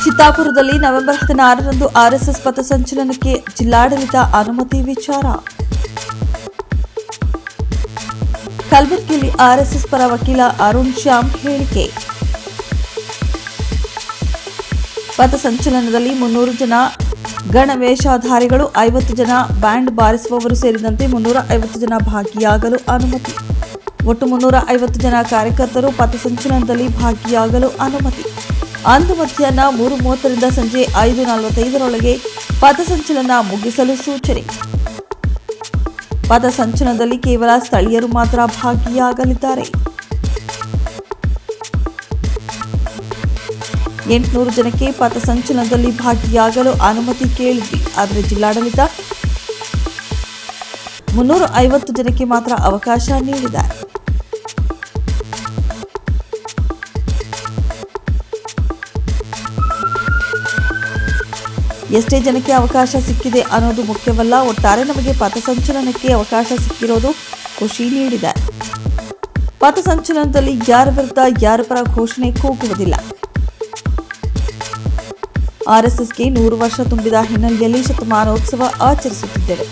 ಚಿತ್ತಾಪುರದಲ್ಲಿ November 16ರಂದು RSS ಪಥಸಂಚಲನಕ್ಕೆ ಜಿಲ್ಲಾಡಳಿತ ಅನುಮತಿ ವಿಚಾರ. ಕಲಬುರಗಿಯಲ್ಲಿ ಆರ್ಎಸ್ಎಸ್ ಪರ ವಕೀಲ ಅರುಣ್ ಶ್ಯಾಮ್ ಹೇಳಿಕೆ. ಪಥಸಂಚಲನದಲ್ಲಿ 300 ಜನ ಗಣವೇಷಧಾರಿಗಳು, 50 ಜನ ಬ್ಯಾಂಡ್ ಬಾರಿಸುವವರು ಸೇರಿದಂತೆ 350 ಜನ ಭಾಗಿಯಾಗಲು ಅನುಮತಿ. ಒಟ್ಟು 350 ಜನ ಕಾರ್ಯಕರ್ತರು ಪಥಸಂಚಲನದಲ್ಲಿ ಭಾಗಿಯಾಗಲು ಅನುಮತಿ. ಅಂದು ಮಧ್ಯಾಹ್ನ 3:30ರಿಂದ ಸಂಜೆ 5:45ರೊಳಗೆ ಪಥಸಂಚಲನ ಮುಗಿಸಲು ಸೂಚನೆ. ಪಥಸಂಚಲನದಲ್ಲಿ ಕೇವಲ ಸ್ಥಳೀಯರು ಮಾತ್ರ ಭಾಗಿಯಾಗಲಿದ್ದಾರೆ. 800 ಜನಕ್ಕೆ ಪಥಸಂಚಲನದಲ್ಲಿ ಭಾಗಿಯಾಗಲು ಅನುಮತಿ ಕೇಳಿದ್ವಿ, ಆದರೆ ಜಿಲ್ಲಾಡಳಿತ 350 ಜನಕ್ಕೆ ಮಾತ್ರ ಅವಕಾಶ ನೀಡಿದೆ. ಎಷ್ಟೇ ಜನಕ್ಕೆ ಅವಕಾಶ ಸಿಕ್ಕಿದೆ ಅನ್ನೋದು ಮುಖ್ಯವಲ್ಲ, ಒಟ್ಟಾರೆ ನಮಗೆ ಪಥಸಂಚಲನಕ್ಕೆ ಅವಕಾಶ ಸಿಕ್ಕಿರೋದು ಖುಷಿ ನೀಡಿದೆ. ಪಥಸಂಚಲನದಲ್ಲಿ ಯಾರ ವಿರುದ್ಧ ಯಾರ ಪರ ಘೋಷಣೆ ಕೂಗುವುದಿಲ್ಲ. ಆರ್ಎಸ್ಎಸ್ಗೆ 100 ವರ್ಷ ತುಂಬಿದ ಹಿನ್ನೆಲೆಯಲ್ಲಿ ಶತಮಾನೋತ್ಸವ ಆಚರಿಸುತ್ತಿದ್ದೇವೆ.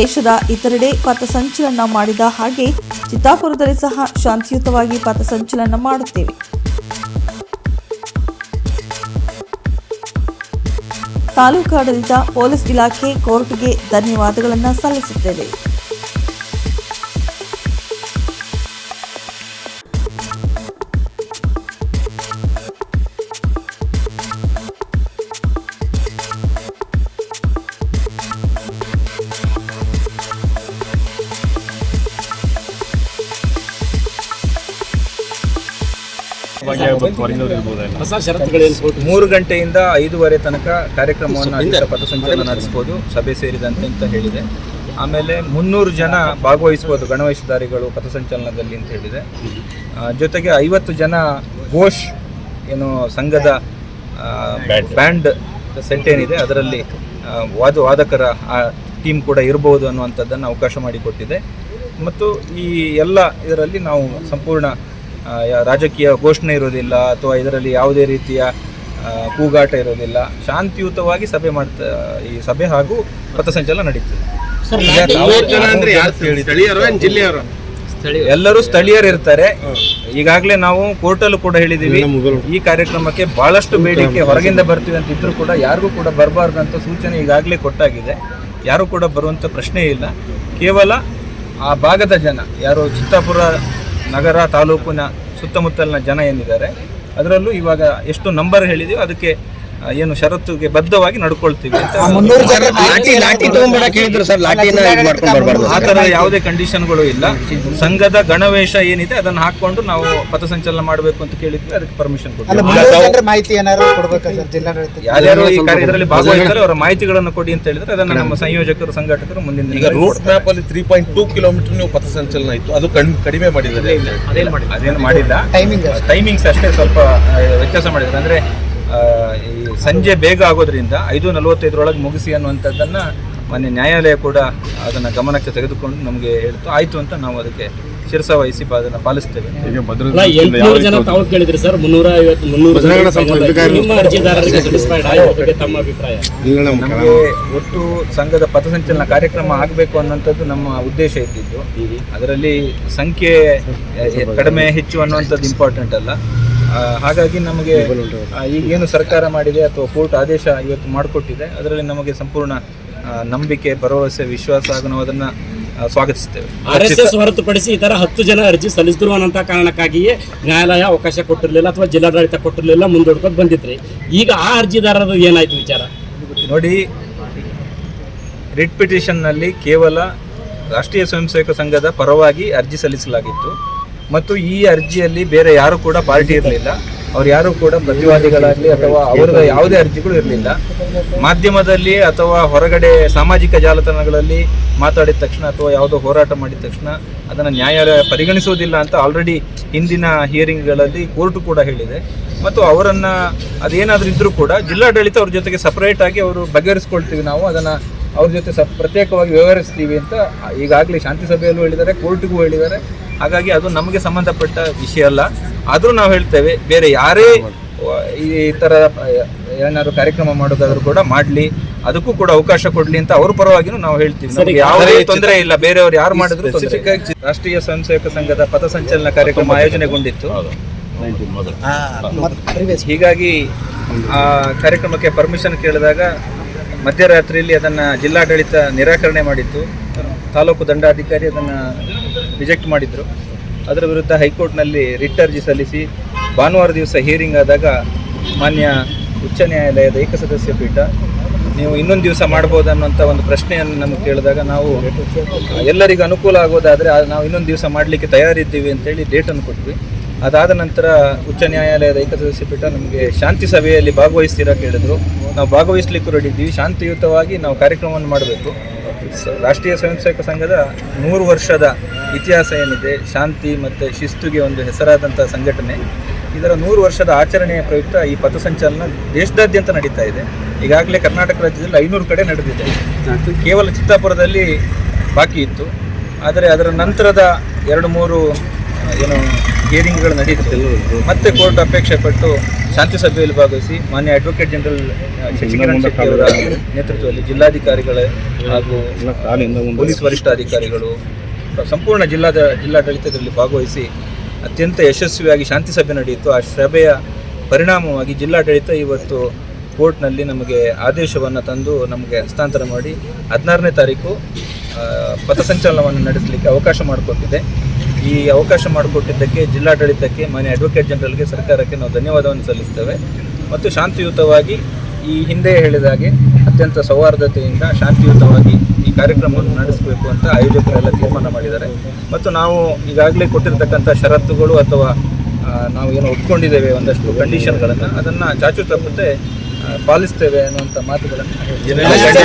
ದೇಶದ ಇತರೆಡೆ ಪಥಸಂಚಲನ ಮಾಡಿದ ಹಾಗೆ ಚಿತ್ತಾಪುರದಲ್ಲಿ ಸಹ ಶಾಂತಿಯುತವಾಗಿ ಪಥಸಂಚಲನ ಮಾಡುತ್ತೇವೆ. ತಾಲೂಕಾಡಳಿತ, ಪೊಲೀಸ್ ಇಲಾಖೆ, ಕೋರ್ಟ್ಗೆ ಧನ್ಯವಾದಗಳನ್ನು ಸಲ್ಲಿಸುತ್ತೇವೆ. ಹೊಸ ಷರತ್ತುಗಳೇನು? 3 ಗಂಟೆಯಿಂದ 5:30 ತನಕ ಕಾರ್ಯಕ್ರಮವನ್ನು ಪಥಸಂಚಲನ ನಡೆಸಬಹುದು, ಸಭೆ ಸೇರಿದಂತೆ ಅಂತ ಹೇಳಿದೆ. ಆಮೇಲೆ 300 ಜನ ಭಾಗವಹಿಸಬಹುದು ಗಣವೇಷಧಾರಿಗಳು ಪಥಸಂಚಲನದಲ್ಲಿ ಅಂತ ಹೇಳಿದೆ. ಜೊತೆಗೆ 50 ಜನ ಘೋಷ್ ಏನು ಸಂಘದ ಬ್ಯಾಂಡ್ ಸೆಟ್ ಏನಿದೆ ಅದರಲ್ಲಿ ವಾದಕರ ಟೀಮ್ ಕೂಡ ಇರಬಹುದು ಅನ್ನುವಂಥದ್ದನ್ನು ಅವಕಾಶ ಮಾಡಿಕೊಟ್ಟಿದೆ. ಮತ್ತು ಈ ಎಲ್ಲ ಇದರಲ್ಲಿ ನಾವು ಸಂಪೂರ್ಣ ರಾಜಕೀಯ ಘೋಷಣೆ ಇರೋದಿಲ್ಲ ಅಥವಾ ಇದರಲ್ಲಿ ಯಾವುದೇ ರೀತಿಯ ಕೂಗಾಟ ಇರೋದಿಲ್ಲ. ಶಾಂತಿಯುತವಾಗಿ ಈ ಸಭೆ ಹಾಗೂ ಪಥಸಂಚಲನ ನಡೀತದೆ. ಎಲ್ಲರೂ ಸ್ಥಳೀಯರು ಇರ್ತಾರೆ. ಈಗಾಗಲೇ ನಾವು ಕೋರ್ಟಲ್ಲೂ ಕೂಡ ಹೇಳಿದ್ದೀವಿ, ಈ ಕಾರ್ಯಕ್ರಮಕ್ಕೆ ಬಹಳಷ್ಟು ಬೇಡಿಕೆ ಹೊರಗಿಂದ ಬರ್ತೀವಿ ಅಂತ ಇದ್ರೂ ಕೂಡ ಯಾರಿಗೂ ಕೂಡ ಬರಬಾರ್ದು ಅಂತ ಸೂಚನೆ ಈಗಾಗಲೇ ಕೊಟ್ಟಾಗಿದೆ. ಯಾರು ಕೂಡ ಬರುವಂಥ ಪ್ರಶ್ನೆ ಇಲ್ಲ. ಕೇವಲ ಆ ಭಾಗದ ಜನ, ಯಾರು ಚಿತ್ತಾಪುರ ನಗರ ತಾಲೂಕಿನ ಸುತ್ತಮುತ್ತಲಿನ ಜನ ಏನಿದ್ದಾರೆ ಅದರಲ್ಲೂ ಇವಾಗ ಎಷ್ಟು ನಂಬರ್ ಹೇಳಿದೀವಿ ಅದಕ್ಕೆ ಏನು ಷರತ್ತುಗೆ ಬದ್ಧವಾಗಿ ನಡ್ಕೊಳ್ತೀವಿ ಅಂತ. ಆ ಥರ ಯಾವುದೇ ಕಂಡೀಷನ್ಗಳು ಇಲ್ಲ. ಸಂಘದ ಗಣವೇಷ ಏನಿದೆ ಅದನ್ನು ಹಾಕೊಂಡು ನಾವು ಪಥಸಂಚಲನ ಮಾಡಬೇಕು ಅಂತ ಕೇಳಿದ್ವಿ, ಅದಕ್ಕೆ ಪರ್ಮಿಷನ್ ಕೊಡ್ತೀವಿ. ಯಾರ್ಯಾರು ಈ ಇದರಲ್ಲಿ ಭಾಗವಹಿಸ್ತಾರೆ ಅವರ ಮಾಹಿತಿಗಳನ್ನು ಕೊಡಿ ಅಂತ ಹೇಳಿದ್ರೆ ಅದನ್ನು ನಮ್ಮ ಸಂಯೋಜಕರು ಸಂಘಟಕರು ಮುಂದಿನ. ಈಗ ರೂಟ್ ಮ್ಯಾಪ್ ಅಲ್ಲಿ 3.2 ಕಿಲೋಮೀಟರ್ ನೀವು ಪಥಸಂಚಲನ ಇತ್ತು, ಅದು ಕಡಿಮೆ ಮಾಡಿದ್ದಾರೆ. ಅದೇನು ಮಾಡಿಲ್ಲ, ಟೈಮಿಂಗ್ಸ್ ಅಷ್ಟೇ ಸ್ವಲ್ಪ ವ್ಯತ್ಯಾಸ ಮಾಡಿದ್ದಾರೆ. ಅಂದ್ರೆ ಈ ಸಂಜೆ ಬೇಗ ಆಗೋದ್ರಿಂದ 5:45ರೊಳಗೆ ಮುಗಿಸಿ ಅನ್ನುವಂಥದ್ದನ್ನು ಮೊನ್ನೆ ನ್ಯಾಯಾಲಯ ಕೂಡ ಅದನ್ನು ಗಮನಕ್ಕೆ ತೆಗೆದುಕೊಂಡು ನಮಗೆ ಹೇಳ್ತು, ಆಯಿತು ಅಂತ ನಾವು ಅದಕ್ಕೆ ಶಿರಸಾವಹಿಸಿ ಅದನ್ನು ಪಾಲಿಸ್ತೇವೆ. ನಮಗೆ ಒಟ್ಟು ಸಂಘದ ಪಥಸಂಚಲನ ಕಾರ್ಯಕ್ರಮ ಆಗಬೇಕು ಅನ್ನುವಂಥದ್ದು ನಮ್ಮ ಉದ್ದೇಶ ಇದ್ದಿದ್ದು. ಅದರಲ್ಲಿ ಸಂಖ್ಯೆ ಕಡಿಮೆ ಹೆಚ್ಚು ಅನ್ನುವಂಥದ್ದು ಇಂಪಾರ್ಟೆಂಟ್ ಅಲ್ಲ. ಹಾಗಾಗಿ ನಮಗೆ ಈಗೇನು ಸರ್ಕಾರ ಮಾಡಿದೆ ಅಥವಾ ಕೋರ್ಟ್ ಆದೇಶ ಇವತ್ತು ಮಾಡಿಕೊಟ್ಟಿದೆ ಅದರಲ್ಲಿ ನಮಗೆ ಸಂಪೂರ್ಣ ನಂಬಿಕೆ, ಭರವಸೆ, ವಿಶ್ವಾಸ ಹಾಗೂ ನಾವು ಅದನ್ನು ಸ್ವಾಗತಿಸ್ತೇವೆ. ಆರ್ಎಸ್ಎಸ್ ಹೊರತುಪಡಿಸಿ ಇತರ 10 ಜನ ಅರ್ಜಿ ಸಲ್ಲಿಸಿರುವಂತಹ ಕಾರಣಕ್ಕಾಗಿಯೇ ನ್ಯಾಯಾಲಯ ಅವಕಾಶ ಕೊಟ್ಟಿರಲಿಲ್ಲ ಅಥವಾ ಜಿಲ್ಲಾಡಳಿತ ಕೊಟ್ಟಿರಲಿಲ್ಲ, ಮುಂದೂಡ್ಕೊಂಡು ಬಂದಿದ್ರಿ. ಈಗ ಆ ಅರ್ಜಿದಾರರದು ಏನಾಯ್ತು ವಿಚಾರ ನೋಡಿ. ರಿಟ್ ಪಿಟಿಷನ್ನಲ್ಲಿ ಕೇವಲ ರಾಷ್ಟ್ರೀಯ ಸ್ವಯಂ ಸೇವಕ ಸಂಘದ ಪರವಾಗಿ ಅರ್ಜಿ ಸಲ್ಲಿಸಲಾಗಿತ್ತು ಮತ್ತು ಈ ಅರ್ಜಿಯಲ್ಲಿ ಬೇರೆ ಯಾರು ಕೂಡ ಪಾರ್ಟಿ ಇರಲಿಲ್ಲ. ಅವ್ರು ಯಾರು ಕೂಡ ಪ್ರತಿವಾದಿಗಳಾಗಲಿ ಅಥವಾ ಅವರ ಯಾವುದೇ ಅರ್ಜಿಗಳು ಇರಲಿಲ್ಲ. ಮಾಧ್ಯಮದಲ್ಲಿ ಅಥವಾ ಹೊರಗಡೆ ಸಾಮಾಜಿಕ ಜಾಲತಾಣಗಳಲ್ಲಿ ಮಾತಾಡಿದ ತಕ್ಷಣ ಅಥವಾ ಯಾವುದೋ ಹೋರಾಟ ಮಾಡಿದ ತಕ್ಷಣ ಅದನ್ನು ನ್ಯಾಯಾಲಯ ಪರಿಗಣಿಸುವುದಿಲ್ಲ ಅಂತ ಆಲ್ರೆಡಿ ಹಿಂದಿನ ಹಿಯರಿಂಗ್ಗಳಲ್ಲಿ ಕೋರ್ಟು ಕೂಡ ಹೇಳಿದೆ. ಮತ್ತು ಅವರನ್ನು ಅದೇನಾದರೂ ಇದ್ದರೂ ಕೂಡ ಜಿಲ್ಲಾಡಳಿತ ಅವ್ರ ಜೊತೆಗೆ ಸಪ್ರೇಟಾಗಿ ಅವರು ಬಗೆಹರಿಸ್ಕೊಳ್ತೀವಿ, ನಾವು ಅದನ್ನು ಅವ್ರ ಜೊತೆ ಪ್ರತ್ಯೇಕವಾಗಿ ವ್ಯವಹರಿಸ್ತೀವಿ ಅಂತ ಈಗಾಗಲೇ ಶಾಂತಿ ಸಭೆಯಲ್ಲೂ ಹೇಳಿದ್ದಾರೆ, ಕೋರ್ಟಿಗೂ ಹೇಳಿದ್ದಾರೆ. ಹಾಗಾಗಿ ಅದು ನಮಗೆ ಸಂಬಂಧಪಟ್ಟ ವಿಷಯ ಅಲ್ಲ. ಆದರೂ ನಾವು ಹೇಳ್ತೇವೆ, ಬೇರೆ ಯಾರೇ ಈ ಥರ ಏನಾದ್ರು ಕಾರ್ಯಕ್ರಮ ಮಾಡೋದಾದ್ರೂ ಕೂಡ ಮಾಡಲಿ, ಅದಕ್ಕೂ ಕೂಡ ಅವಕಾಶ ಕೊಡಲಿ ಅಂತ ಅವ್ರ ಪರವಾಗಿನೂ ನಾವು ಹೇಳ್ತೀವಿ. ನಮಗೆ ಯಾವುದೇ ತೊಂದರೆ ಇಲ್ಲ, ಬೇರೆಯವರು ಯಾರು ಮಾಡಿದ್ರು ತೊಂದರೆ ಇಲ್ಲ. ರಾಷ್ಟ್ರೀಯ ಸ್ವಯಂ ಸೇವಕ ಸಂಘದ ಪಥಸಂಚಲನ ಕಾರ್ಯಕ್ರಮ ಆಯೋಜನೆಗೊಂಡಿತ್ತು. ಹೀಗಾಗಿ ಆ ಕಾರ್ಯಕ್ರಮಕ್ಕೆ ಪರ್ಮಿಷನ್ ಕೇಳಿದಾಗ ಮಧ್ಯರಾತ್ರಿಯಲ್ಲಿ ಅದನ್ನು ಜಿಲ್ಲಾಡಳಿತ ನಿರಾಕರಣೆ ಮಾಡಿತ್ತು. ತಾಲೂಕು ದಂಡಾಧಿಕಾರಿ ಅದನ್ನು ರಿಜೆಕ್ಟ್ ಮಾಡಿದರು. ಅದರ ವಿರುದ್ಧ ಹೈಕೋರ್ಟ್ನಲ್ಲಿ ರಿಟ್ ಅರ್ಜಿ ಸಲ್ಲಿಸಿ ಭಾನುವಾರ ದಿವಸ ಹಿಯರಿಂಗ್ ಆದಾಗ ಮಾನ್ಯ ಉಚ್ಚ ನ್ಯಾಯಾಲಯದ ಏಕಸದಸ್ಯ ಪೀಠ ನೀವು ಇನ್ನೊಂದು ದಿವಸ ಮಾಡ್ಬೋದು ಅನ್ನೋಂಥ ಒಂದು ಪ್ರಶ್ನೆಯನ್ನು ನಮಗೆ ಕೇಳಿದಾಗ ನಾವು ಎಲ್ಲರಿಗೂ ಅನುಕೂಲ ಆಗೋದಾದರೆ ನಾವು ಇನ್ನೊಂದು ದಿವಸ ಮಾಡಲಿಕ್ಕೆ ತಯಾರಿದ್ದೀವಿ ಅಂತೇಳಿ ಡೇಟನ್ನು ಕೊಟ್ವಿ. ಅದಾದ ನಂತರ ಉಚ್ಚ ನ್ಯಾಯಾಲಯದ ಏಕಸದಸ್ಯ ಪೀಠ ನಮಗೆ ಶಾಂತಿ ಸಭೆಯಲ್ಲಿ ಭಾಗವಹಿಸ್ತೀರಾ ಕೇಳಿದ್ರು. ನಾವು ಭಾಗವಹಿಸಲಿಕ್ಕೂ ರೆಡಿ ಇದ್ದೀವಿ. ಶಾಂತಿಯುತವಾಗಿ ನಾವು ಕಾರ್ಯಕ್ರಮವನ್ನು ಮಾಡಬೇಕು. ರಾಷ್ಟ್ರೀಯ ಸ್ವಯಂ ಸೇವಕ ಸಂಘದ 100 ವರ್ಷದ ಇತಿಹಾಸ ಏನಿದೆ, ಶಾಂತಿ ಮತ್ತು ಶಿಸ್ತುಗೆ ಒಂದು ಹೆಸರಾದಂಥ ಸಂಘಟನೆ, ಇದರ 100 ವರ್ಷದ ಆಚರಣೆಯ ಪ್ರಯುಕ್ತ ಈ ಪಥಸಂಚಲನ ದೇಶದಾದ್ಯಂತ ನಡೀತಾ ಇದೆ. ಈಗಾಗಲೇ ಕರ್ನಾಟಕ ರಾಜ್ಯದಲ್ಲಿ 500 ಕಡೆ ನಡೆದಿದೆ. ಕೇವಲ ಚಿತ್ತಾಪುರದಲ್ಲಿ ಬಾಕಿ ಇತ್ತು. ಆದರೆ ಅದರ ನಂತರದ 2-3 ಹಿಯರಿಂಗ್ಗಳು ನಡೀತು. ಮತ್ತೆ ಕೋರ್ಟ್ ಅಪೇಕ್ಷೆ ಪಟ್ಟು ಶಾಂತಿ ಸಭೆಯಲ್ಲಿ ಭಾಗವಹಿಸಿ ಮಾನ್ಯ ಅಡ್ವೊಕೇಟ್ ಜನರಲ್ ಶಶಿಕಿರಣ್ ಶೆಟ್ಟಿ ಅವರ ನೇತೃತ್ವದಲ್ಲಿ ಜಿಲ್ಲಾಧಿಕಾರಿಗಳು ಹಾಗೂ ಪೊಲೀಸ್ ವರಿಷ್ಠಾಧಿಕಾರಿಗಳು ಸಂಪೂರ್ಣ ಜಿಲ್ಲಾಡಳಿತದಲ್ಲಿ ಭಾಗವಹಿಸಿ ಅತ್ಯಂತ ಯಶಸ್ವಿಯಾಗಿ ಶಾಂತಿ ಸಭೆ ನಡೆಯಿತು. ಆ ಸಭೆಯ ಪರಿಣಾಮವಾಗಿ ಜಿಲ್ಲಾಡಳಿತ ಇವತ್ತು ಕೋರ್ಟ್ನಲ್ಲಿ ನಮಗೆ ಆದೇಶವನ್ನು ತಂದು ನಮಗೆ ಹಸ್ತಾಂತರ ಮಾಡಿ 16ನೇ ತಾರೀಕು ಪಥಸಂಚಲನವನ್ನು ನಡೆಸಲಿಕ್ಕೆ ಅವಕಾಶ ಮಾಡಿಕೊಟ್ಟಿದೆ. ಈ ಅವಕಾಶ ಮಾಡಿಕೊಟ್ಟಿದ್ದಕ್ಕೆ ಜಿಲ್ಲಾಡಳಿತಕ್ಕೆ, ಮಾನ್ಯ ಅಡ್ವೊಕೇಟ್ ಜನರಲ್ಗೆ, ಸರ್ಕಾರಕ್ಕೆ ನಾವು ಧನ್ಯವಾದವನ್ನು ಸಲ್ಲಿಸ್ತೇವೆ. ಮತ್ತು ಶಾಂತಿಯುತವಾಗಿ ಈ ಹಿಂದೆ ಹೇಳಿದ ಹಾಗೆ ಅತ್ಯಂತ ಸೌಹಾರ್ದತೆಯಿಂದ ಶಾಂತಿಯುತವಾಗಿ ಈ ಕಾರ್ಯಕ್ರಮವನ್ನು ನಡೆಸಬೇಕು ಅಂತ ಆಯೋಜಕರೆಲ್ಲ ತೀರ್ಮಾನ ಮಾಡಿದ್ದಾರೆ. ಮತ್ತು ನಾವು ಈಗಾಗಲೇ ಕೊಟ್ಟಿರ್ತಕ್ಕಂಥ ಷರತ್ತುಗಳು ಅಥವಾ ನಾವು ಏನು ಒಪ್ಕೊಂಡಿದ್ದೇವೆ ಒಂದಷ್ಟು ಕಂಡೀಷನ್ಗಳನ್ನು, ಅದನ್ನು ಚಾಚು ತಪ್ಪದೆ ಪಾಲಿಸ್ತೇವೆ ಅನ್ನುವಂಥ ಮಾತುಗಳನ್ನು